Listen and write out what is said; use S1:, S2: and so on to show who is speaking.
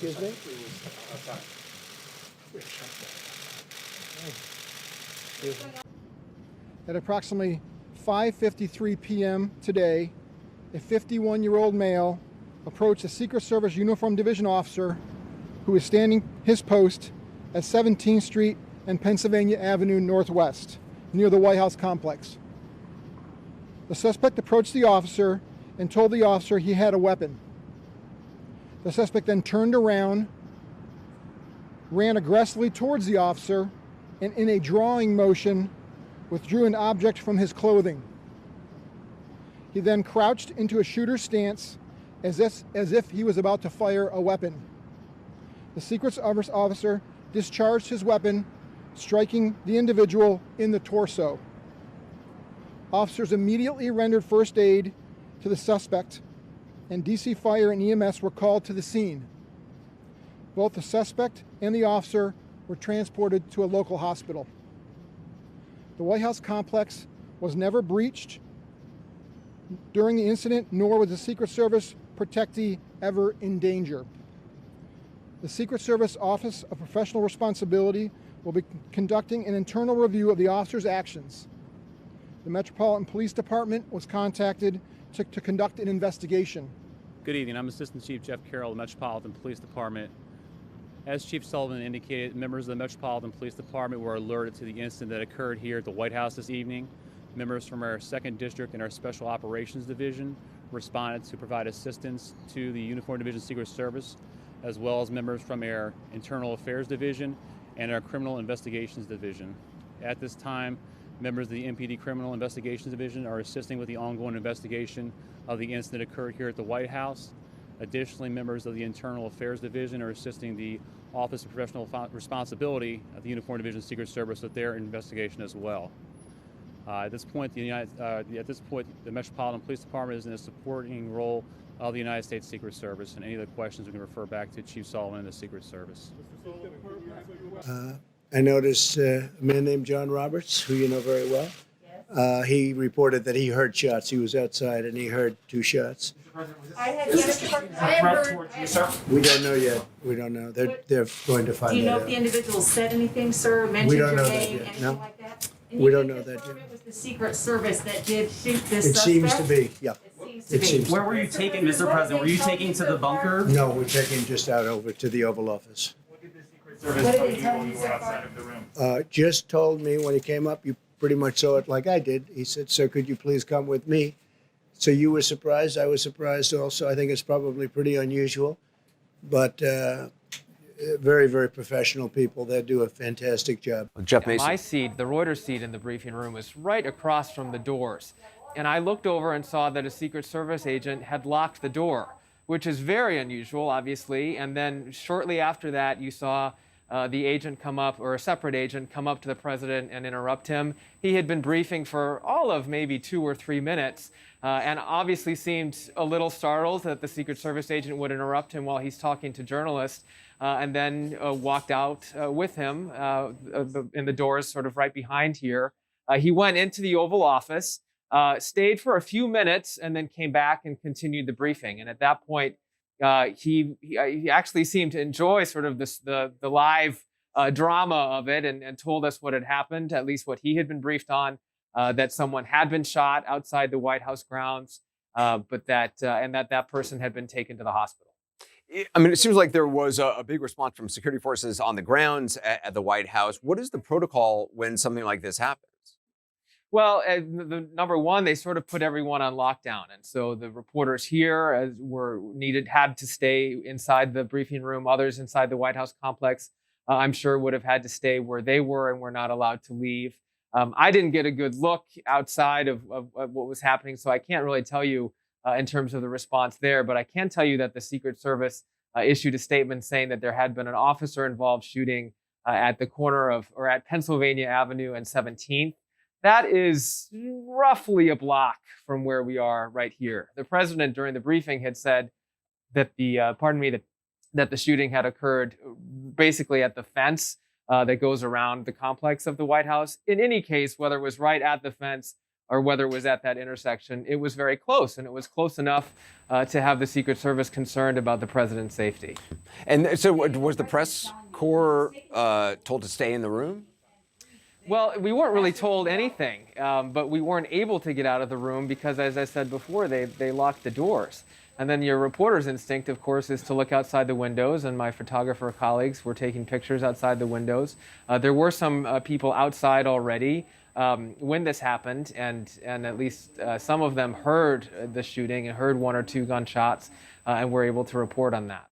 S1: Excuse me?
S2: At approximately 5:53 p.m. today, a 51-year-old male approached a Secret Service Uniform Division officer who was standing his post at 17th Street and Pennsylvania Avenue Northwest, near the White House complex. The suspect approached the officer and told the officer he had a weapon. The suspect then turned around, ran aggressively towards the officer, and in a drawing motion, withdrew an object from his clothing. He then crouched into a shooter's stance as if he was about to fire a weapon. The Secret Service officer discharged his weapon, striking the individual in the torso. Officers immediately rendered first aid to the suspect, and DC Fire and EMS were called to the scene. Both the suspect and the officer were transported to a local hospital. The White House complex was never breached during the incident, nor was the Secret Service protectee ever in danger. The Secret Service Office of Professional Responsibility will be conducting an internal review of the officer's actions. The Metropolitan Police Department was contacted to conduct an investigation.
S3: Good evening. I'm Assistant Chief Jeff Carroll of the Metropolitan Police Department. As Chief Sullivan indicated, members of the Metropolitan Police Department were alerted to the incident that occurred here at the White House this evening. Members from our 2nd District and our Special Operations Division responded to provide assistance to the Uniform Division Secret Service, as well as members from our Internal Affairs Division and our Criminal Investigations Division. At this time, members of the MPD Criminal Investigations Division are assisting with the ongoing investigation of the incident that occurred here at the White House. Additionally, members of the Internal Affairs Division are assisting the Office of Professional Responsibility of the Uniform Division Secret Service with their investigation as well. At this point, the Metropolitan Police Department is in a supporting role of the United States Secret Service, and any other questions we can refer back to Chief Sullivan and the Secret Service.
S1: I noticed a man named John Roberts, who you know very well. Yes. He reported that he heard shots. He was outside and he heard 2 shots.
S4: I heard.
S1: We don't know yet. We don't know. They're going to find out.
S4: Do you know if the individual said anything, sir? Mentioned your name, anything like that?
S1: We don't know that yet.
S4: It was the Secret Service that did shoot this
S1: It
S4: suspect?
S1: seems to be, yeah.
S4: It seems to be.
S5: Where were you taking, Mr. President? Were you taking to the bunker?
S1: No, we're taking just out over to the Oval Office.
S4: What did they tell you so far?
S1: Just told me when he came up, you pretty much saw it like I did. He said, "Sir, could you please come with me?" So you were surprised. I was surprised also. I think it's probably pretty unusual, but very, very professional people. They do a fantastic job.
S6: Jeff Mason.
S7: My seat, the Reuters seat in the briefing room, was right across from the doors. And I looked over and saw that a Secret Service agent had locked the door, which is very unusual, obviously. And then shortly after that, you saw the agent come up, or a separate agent come up to the president and interrupt him. He had been briefing for all of maybe 2 or 3 minutes, and obviously seemed a little startled that the Secret Service agent would interrupt him while he's talking to journalists, and then walked out with him in the doors sort of right behind here. He went into the Oval Office, stayed for a few minutes, and then came back and continued the briefing. And at that point, he actually seemed to enjoy sort of the live drama of it, and told us what had happened, at least what he had been briefed on, that someone had been shot outside the White House grounds, but that person had been taken to the hospital.
S6: I mean, it seems like there was a big response from security forces on the grounds at the White House. What is the protocol when something like this happens?
S7: Well, number one, they sort of put everyone on lockdown. And so the reporters here had to stay inside the briefing room. Others inside the White House complex, I'm sure, would have had to stay where they were and were not allowed to leave. I didn't get a good look outside of what was happening, so I can't really tell you in terms of the response there. But I can tell you that the Secret Service issued a statement saying that there had been an officer-involved shooting at the corner at Pennsylvania Avenue and 17th. That is roughly a block from where we are right here. The president, during the briefing, had said that that the shooting had occurred basically at the fence that goes around the complex of the White House. In any case, whether it was right at the fence or whether it was at that intersection, it was very close, and it was close enough to have the Secret Service concerned about the president's safety.
S6: And so was the press corps told to stay in the room?
S7: Well, we weren't really told anything, but we weren't able to get out of the room because, as I said before, they locked the doors. And then your reporter's instinct, of course, is to look outside the windows, and my photographer colleagues were taking pictures outside the windows. There were some people outside already when this happened, and at least some of them heard the shooting and heard 1 or 2 gunshots, and were able to report on that.